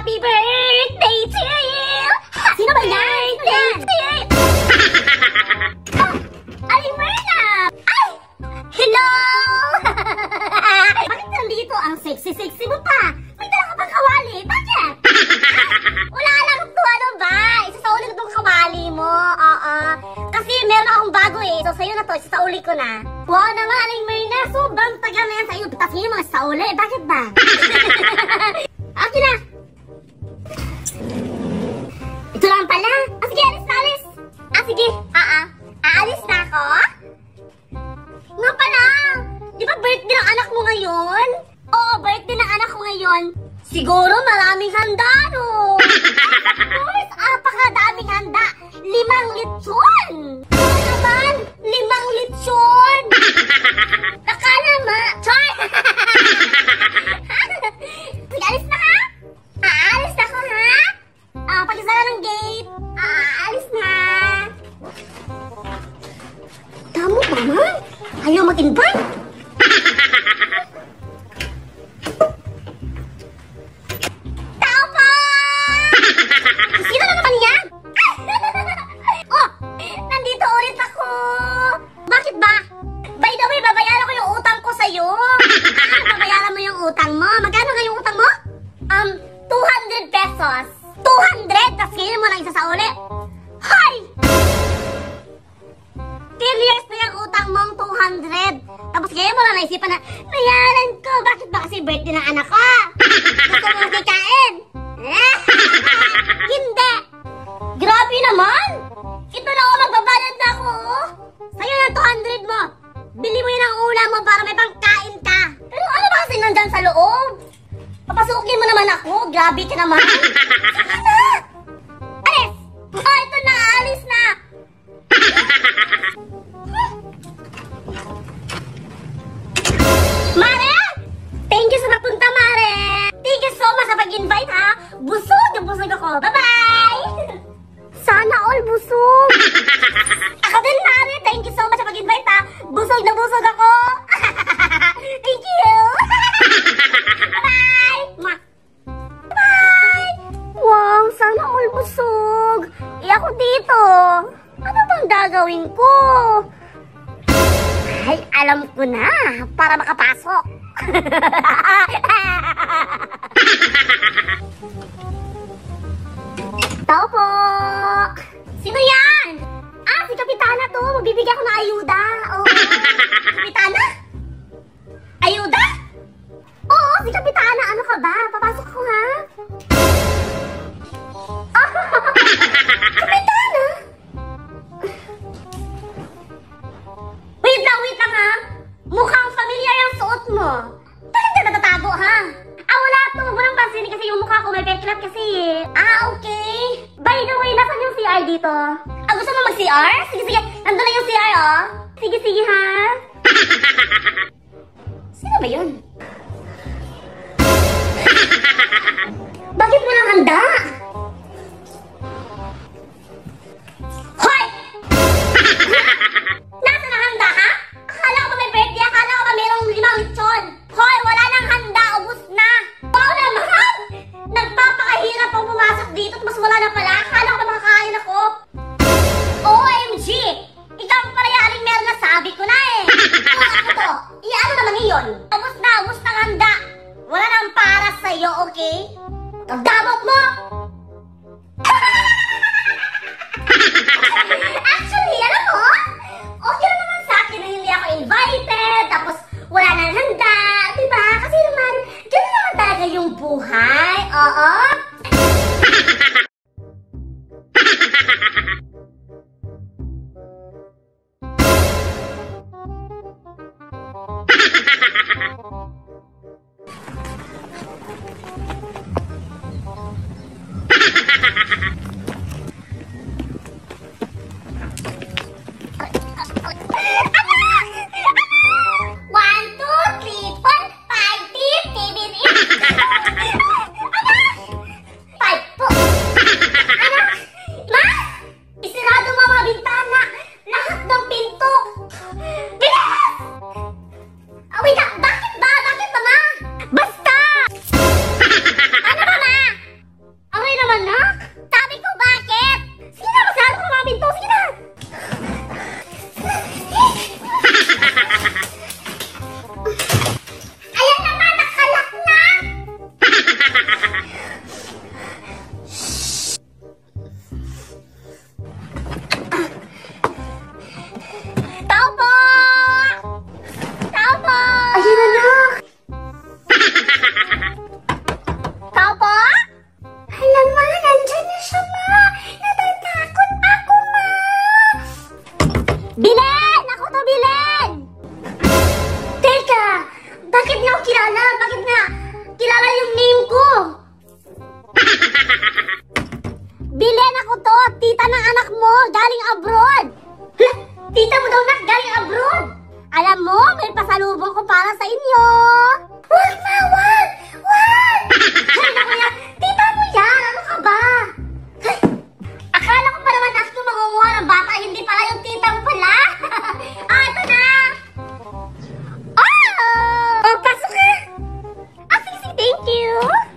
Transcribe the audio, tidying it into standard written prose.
Happy birthday to you! Sino ba yan? Aling Myrna! Ay! Hello! Bakit nandito ang sexy-sexy mo pa? May dala ka bang kawali? Bakit? Wala lang to, ano ba? Isasauli ko tong kawali mo. Oo. Kasi meron akong bago eh. So sa'yo na to, isasauli ko na. Wow naman, Aling Myrna. Sobrang tagal na yan sa'yo. Tapos ngayon mga isasauli. Bakit ba? Okay na. Ito lang pala. Ah, sige, alis na, alis. Ah, sige. Aalis na ako. Nga pala. Di ba birthday ng anak mo ngayon? Oo, birthday ng anak ko ngayon. Siguro maraming handa, no? Of course, apakadaming handa. 5 lechon. Oo naman, 5 lechon. Nakala ma. Char! Sige, alis na ha? Aalis na ko ha? Pag-isara ng gate. Aalis na. Tamo ba man? Ayaw mag-invite? Tao po! Sino na naman yan? Oh, nandito ulit ako. Bakit ba? By the way, babayaran ko yung utang ko sa'yo. Babayaran mo yung utang mo. Magkano nga yung utang mo? 200 pesos. 200? Tapos ngayon mo lang isa sa uli. Hay! 10 years na yung utang mong 200. Tapos ngayon mo lang naisipan na, bayaran ko. Bakit ba kasi birthday ng anak ko? Gusto mo kikain? Hindi. Grabe naman. Ito na ako, magbabayad na ako. Sa'yo ng 200 mo. Bili mo yun ang ulam mo para may pangkain ka. Pero ano ba kasi nandyan sa loob? Papasukin mo naman ako. Grabe ka naman. Sige na. Alis. Oh, ito na. Alis na. Mare! Thank you sa napunta, Mare. Thank you so much sa pag-invite, ha. Busog na busog ako. Bye-bye. Sana all busog. Ako din, Mare. Thank you so much sa pag-invite, ha. Busog na busog ako. Thank you. Bye. Bye. Wow, sana all busog. Ako dito. Ano bang gagawin ko? Ay, alam ko na. Para makapasok. Tao po. Sino yan? Si Kapitana to. Magbibigay ako ng ayuda. Oh. Kapitana? Ayuda? Oo, si Kapitana. Ano ka ba? Papasok ko ha? Kapitana? Wait lang ha. Mukhang familiar yung suot mo. Bakit ka natatago ha? Wala to. Huwag mo nang pansinin kasi yung mukha ko may peklat kasi eh. Okay. By the way, nasan yung CR dito? Gusto mo mag-CR? Sige. Nandun na yung CR oh. Sige ha. Sino ba yun? Bakit mo lang handa? Hoy! Nasa na handa ha? Akala ko ba may birthday? Akala ko ba mayroong 5 lechon? Hoy! Wala nang handa! Ubus na! Wow naman! Nagpapakahirap ang pumasok dito tapos wala na pala. Akala ko ba makakain ako? OMG! Ikaw pala yung Aling Myrna, sabi ko na eh. Ano to? Ano naman yun? Ubus na ang handa. Wala nang para sa'yo, okay? Pagdamot mo! Actually, alam mo, okay lang naman sa akin na hindi ako invited, tapos wala nang handa, diba? Kasi naman, gano'n naman talaga yung buhay, oo? tita ng anak mo, galing abroad. Tita mo daw, nak, galing abroad. Alam mo, may pasalubong ko para sa inyo. Wag na, wag! Wag! Ay, naku yan. Tita mo yan, ano ka ba? Ay, akala ko pa naman ako mangunguha ng bata, hindi pala yung tita mo pala. Ito na! Oh! Oh, pasok ka! Sige, thank you!